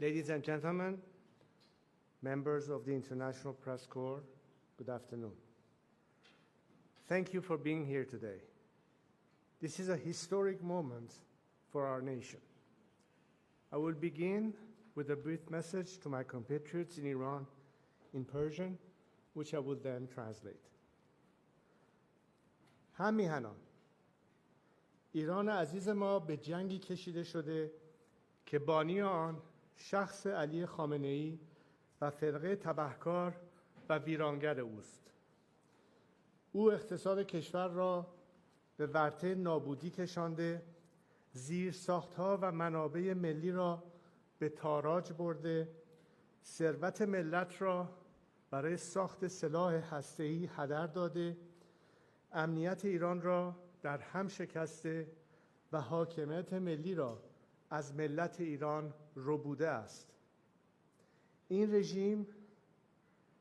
Ladies and gentlemen, members of the International Press Corps, good afternoon. Thank you for being here today. This is a historic moment for our nation. I will begin with a brief message to my compatriots in Iran in Persian, which I will then translate. هم میهنان، ایران عزیز ما به جنگی کشیده شده که بانی آن شخص علی خامنه‌ای و فرقه تبهکار و ویرانگر اوست. او اقتصاد کشور را به ورطه نابودی کشانده، زیرساخت‌ها و منابع ملی را به تاراج برده، ثروت ملت را برای ساخت سلاح هسته‌ای هدر داده، امنیت ایران را در هم شکسته و حاکمیت ملی را از ملت ایران ربوده است. این رژیم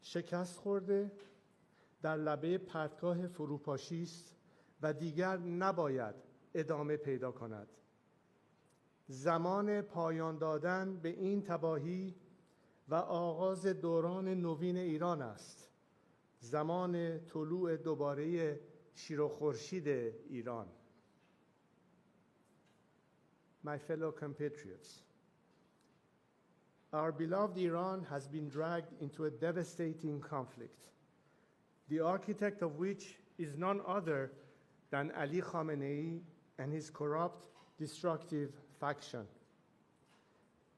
شکست خورده، در لبه پرتگاه فروپاشی است و دیگر نباید ادامه پیدا کند. زمان پایان دادن به این تباهی و آغاز دوران نوین ایران است. زمان طلوع دوباره شیر و خورشید ایران. My fellow compatriots, our beloved Iran has been dragged into a devastating conflict, the architect of which is none other than Ali Khamenei and his corrupt, destructive faction.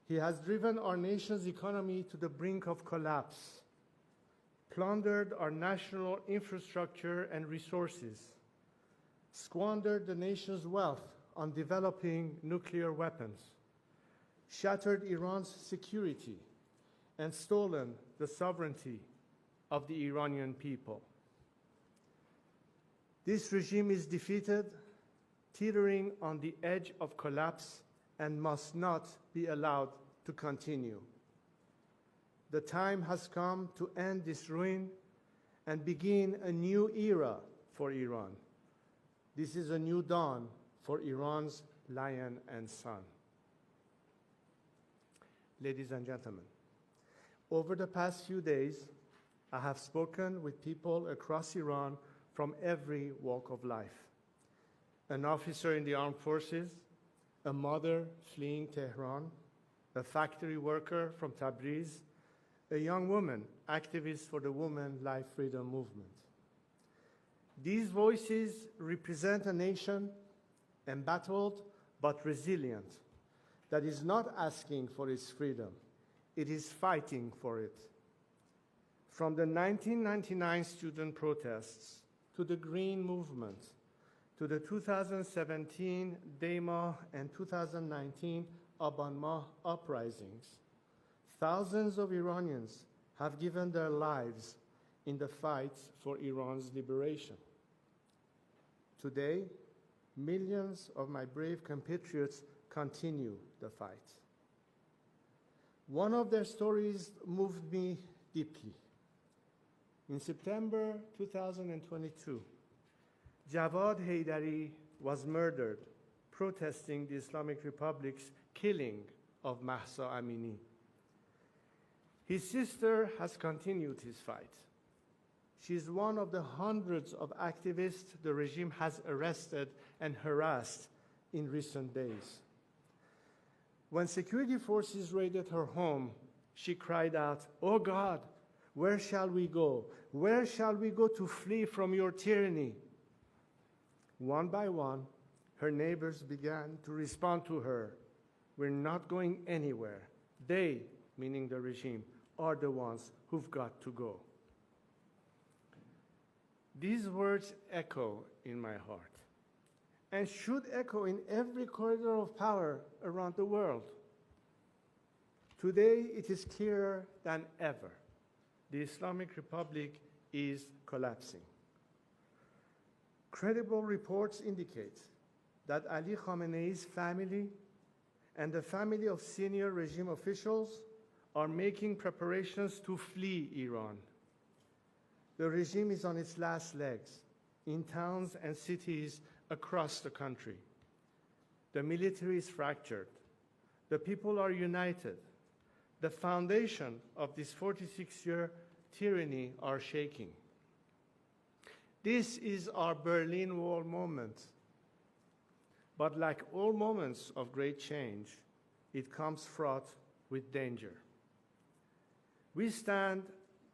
He has driven our nation's economy to the brink of collapse, plundered our national infrastructure and resources, squandered the nation's wealth on developing nuclear weapons, shattered Iran's security, and stolen the sovereignty of the Iranian people. This regime is defeated, teetering on the edge of collapse, and must not be allowed to continue. The time has come to end this ruin and begin a new era for Iran. This is a new dawn for Iran's lion and son. Ladies and gentlemen, over the past few days, I have spoken with people across Iran from every walk of life. An officer in the armed forces, a mother fleeing Tehran, a factory worker from Tabriz, a young woman, activist for the Women Life Freedom Movement. These voices represent a nation embattled but resilient, that is not asking for its freedom, it is fighting for it. From the 1999 student protests to the Green Movement, to the 2017 Dema and 2019 Aban Mah uprisings, thousands of Iranians have given their lives in the fight for Iran's liberation. Today, millions of my brave compatriots continue the fight. One of their stories moved me deeply. In September 2022, Javad Haidari was murdered protesting the Islamic Republic's killing of Mahsa Amini. His sister has continued his fight. She is one of the hundreds of activists the regime has arrested and harassed in recent days. When security forces raided her home, she cried out, "Oh God, where shall we go? Where shall we go to flee from your tyranny?" One by one, her neighbors began to respond to her, "We're not going anywhere. They," meaning the regime, "are the ones who've got to go." These words echo in my heart and should echo in every corridor of power around the world. Today, it is clearer than ever. The Islamic Republic is collapsing. Credible reports indicate that Ali Khamenei's family and the family of senior regime officials are making preparations to flee Iran. The regime is on its last legs in towns and cities across the country. The military is fractured. The people are united. the foundation of this 46-year tyranny are shaking. This is our Berlin Wall moment. But like all moments of great change, it comes fraught with danger. We stand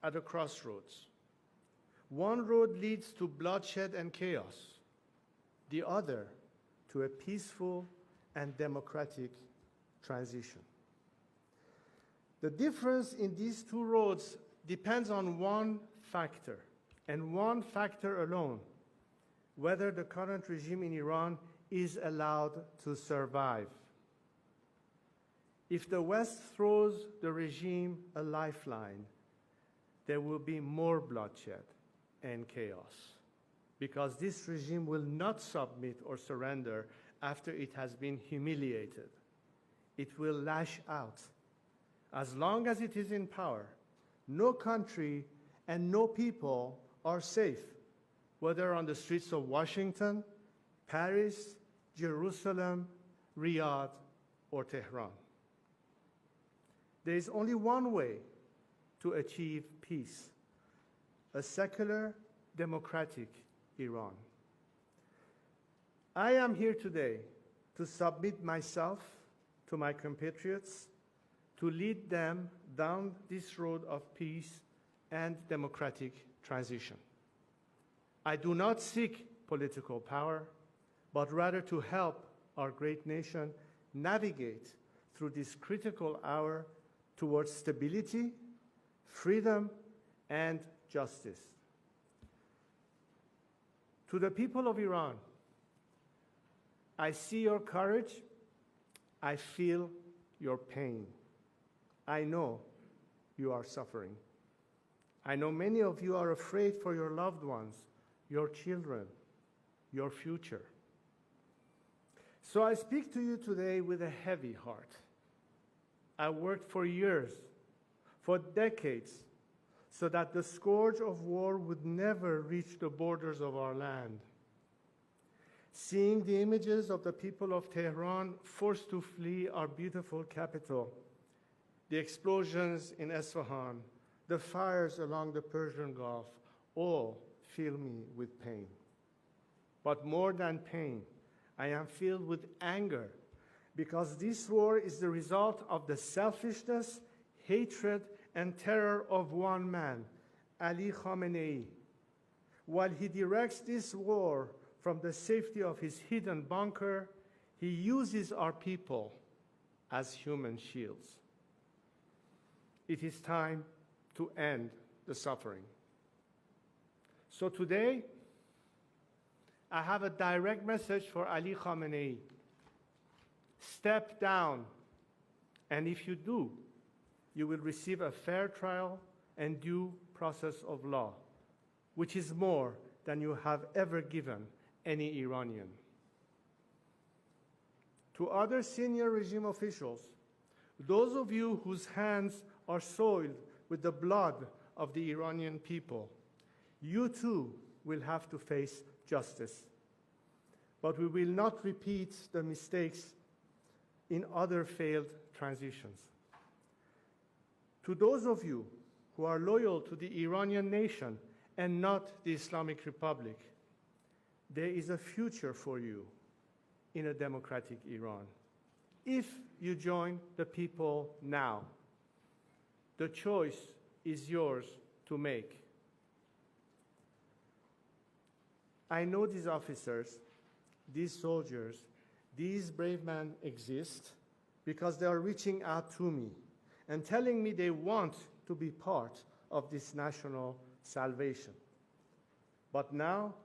at a crossroads. One road leads to bloodshed and chaos, the other to a peaceful and democratic transition. The difference in these two roads depends on one factor, and one factor alone: whether the current regime in Iran is allowed to survive. If the West throws the regime a lifeline, there will be more bloodshed and chaos, because this regime will not submit or surrender after it has been humiliated. It will lash out. As long as it is in power, no country and no people are safe, whether on the streets of Washington, Paris, Jerusalem, Riyadh, or Tehran. There is only one way to achieve peace: a secular, democratic Iran. I am here today to submit myself to my compatriots, to lead them down this road of peace and democratic transition. I do not seek political power, but rather to help our great nation navigate through this critical hour towards stability, freedom, and justice. To the people of Iran, I see your courage, I feel your pain. I know you are suffering. I know many of you are afraid for your loved ones, your children, your future. So I speak to you today with a heavy heart. I worked for years, for decades, so that the scourge of war would never reach the borders of our land. Seeing the images of the people of Tehran forced to flee our beautiful capital, the explosions in Isfahan, the fires along the Persian Gulf, all fill me with pain. But more than pain, I am filled with anger, because this war is the result of the selfishness, hatred, and terror of one man, Ali Khamenei. While he directs this war from the safety of his hidden bunker, he uses our people as human shields. It is time to end the suffering. So today, I have a direct message for Ali Khamenei. Step down, and if you do, you will receive a fair trial and due process of law, which is more than you have ever given any Iranian. To other senior regime officials, those of you whose hands are soiled with the blood of the Iranian people, you too will have to face justice. But we will not repeat the mistakes in other failed transitions. To those of you who are loyal to the Iranian nation and not the Islamic Republic, there is a future for you in a democratic Iran, if you join the people now. The choice is yours to make. I know these officers, these soldiers, these brave men exist because they are reaching out to me and telling me they want to be part of this national salvation. But now,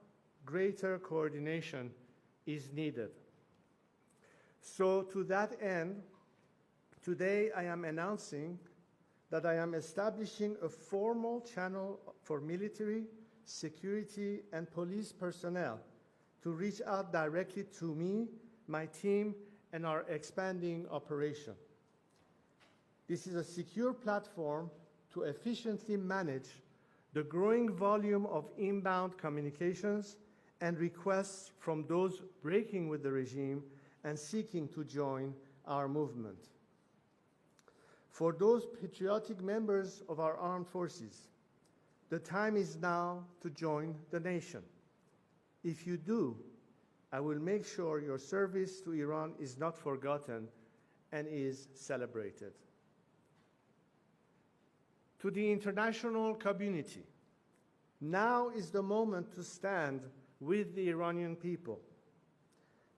greater coordination is needed. So to that end, today I am announcing that I am establishing a formal channel for military, security, and police personnel to reach out directly to me, my team, and our expanding operation. This is a secure platform to efficiently manage the growing volume of inbound communications and requests from those breaking with the regime and seeking to join our movement. For those patriotic members of our armed forces, the time is now to join the nation. If you do, I will make sure your service to Iran is not forgotten and is celebrated. To the international community, now is the moment to stand with the Iranian people.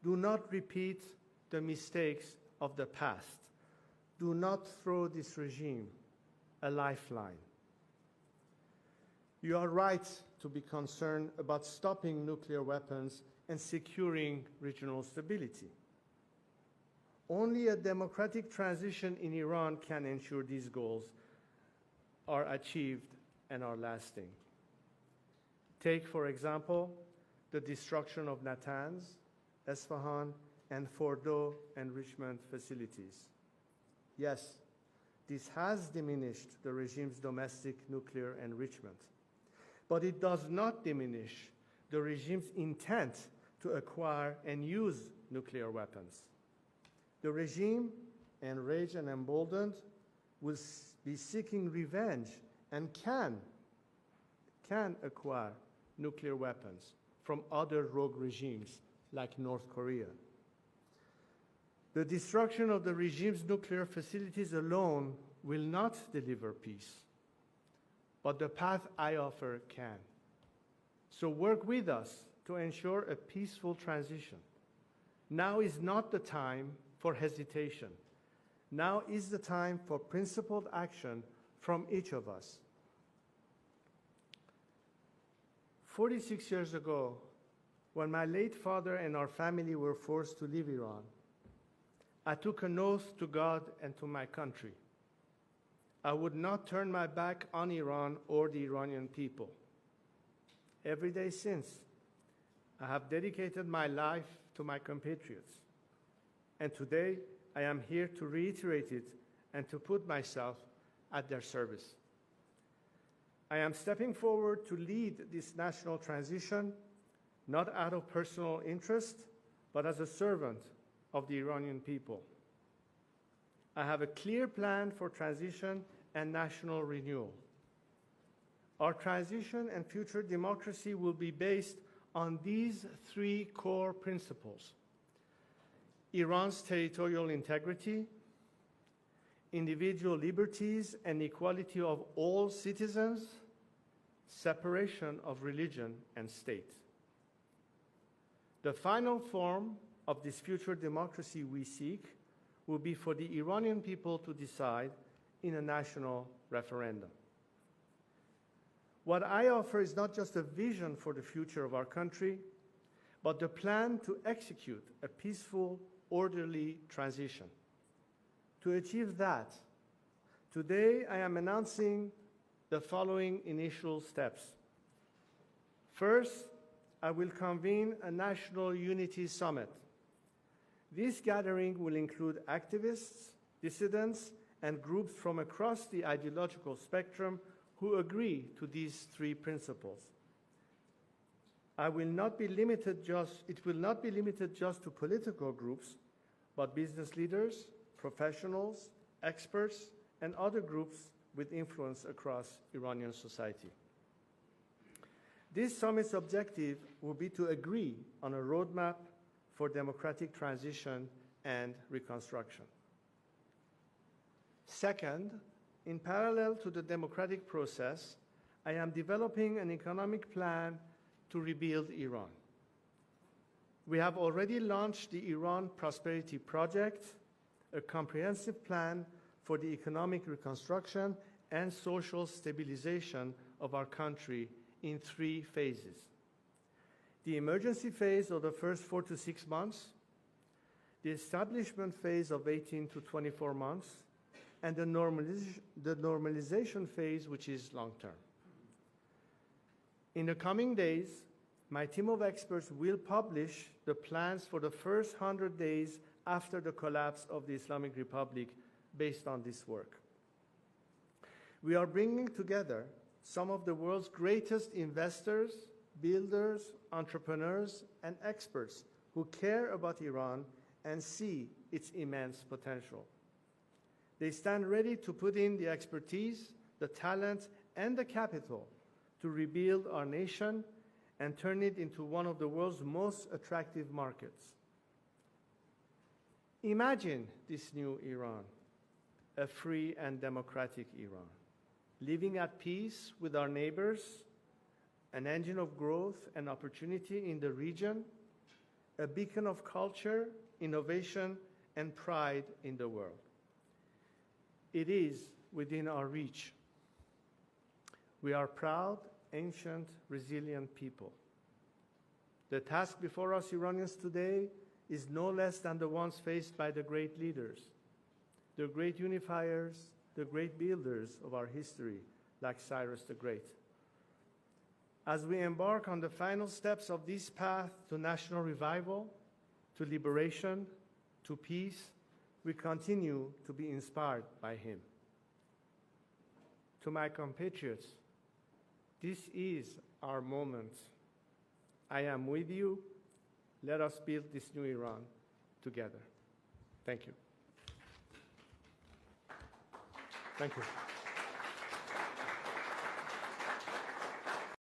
Do not repeat the mistakes of the past. Do not throw this regime a lifeline. You are right to be concerned about stopping nuclear weapons and securing regional stability. Only a democratic transition in Iran can ensure these goals are achieved and are lasting. Take, for example, the destruction of Natanz, Esfahan, and Fordo enrichment facilities. Yes, this has diminished the regime's domestic nuclear enrichment, but it does not diminish the regime's intent to acquire and use nuclear weapons. The regime, enraged and emboldened, will be seeking revenge and can acquire nuclear weapons from other rogue regimes like North Korea. The destruction of the regime's nuclear facilities alone will not deliver peace, but the path I offer can. So work with us to ensure a peaceful transition. Now is not the time for hesitation. Now is the time for principled action from each of us. 46 years ago, when my late father and our family were forced to leave Iran, I took an oath to God and to my country. I would not turn my back on Iran or the Iranian people. Every day since, I have dedicated my life to my compatriots. And today, I am here to reiterate it and to put myself at their service. I am stepping forward to lead this national transition, not out of personal interest, but as a servant of the Iranian people. I have a clear plan for transition and national renewal. Our transition and future democracy will be based on these three core principles: Iran's territorial integrity, individual liberties and equality of all citizens, separation of religion and state. The final form of this future democracy we seek will be for the Iranian people to decide in a national referendum. What I offer is not just a vision for the future of our country, but the plan to execute a peaceful, orderly transition. To achieve that, today I am announcing the following initial steps. First, I will convene a National Unity Summit. This gathering will include activists, dissidents, and groups from across the ideological spectrum who agree to these three principles. It will not be limited just to political groups, but business leaders, professionals, experts, and other groups with influence across Iranian society. This summit's objective will be to agree on a roadmap for democratic transition and reconstruction. Second, in parallel to the democratic process, I am developing an economic plan to rebuild Iran. We have already launched the Iran Prosperity Project, a comprehensive plan for the economic reconstruction and social stabilization of our country in 3 phases. The emergency phase of the first 4 to 6 months, the establishment phase of 18 to 24 months, and the normalization phase, which is long-term. In the coming days, my team of experts will publish the plans for the first 100 days after the collapse of the Islamic Republic based on this work. We are bringing together some of the world's greatest investors, builders, entrepreneurs, and experts who care about Iran and see its immense potential. They stand ready to put in the expertise, the talent, and the capital to rebuild our nation and turn it into one of the world's most attractive markets. Imagine this new Iran, a free and democratic Iran, living at peace with our neighbors, an engine of growth and opportunity in the region, a beacon of culture, innovation, and pride in the world. It is within our reach. We are proud, ancient, resilient people. The task before us Iranians today is no less than the ones faced by the great leaders, the great unifiers, the great builders of our history, like Cyrus the Great. As we embark on the final steps of this path to national revival, to liberation, to peace, we continue to be inspired by him. To my compatriots, this is our moment. I am with you. Let us build this new Iran together. Thank you. Thank you.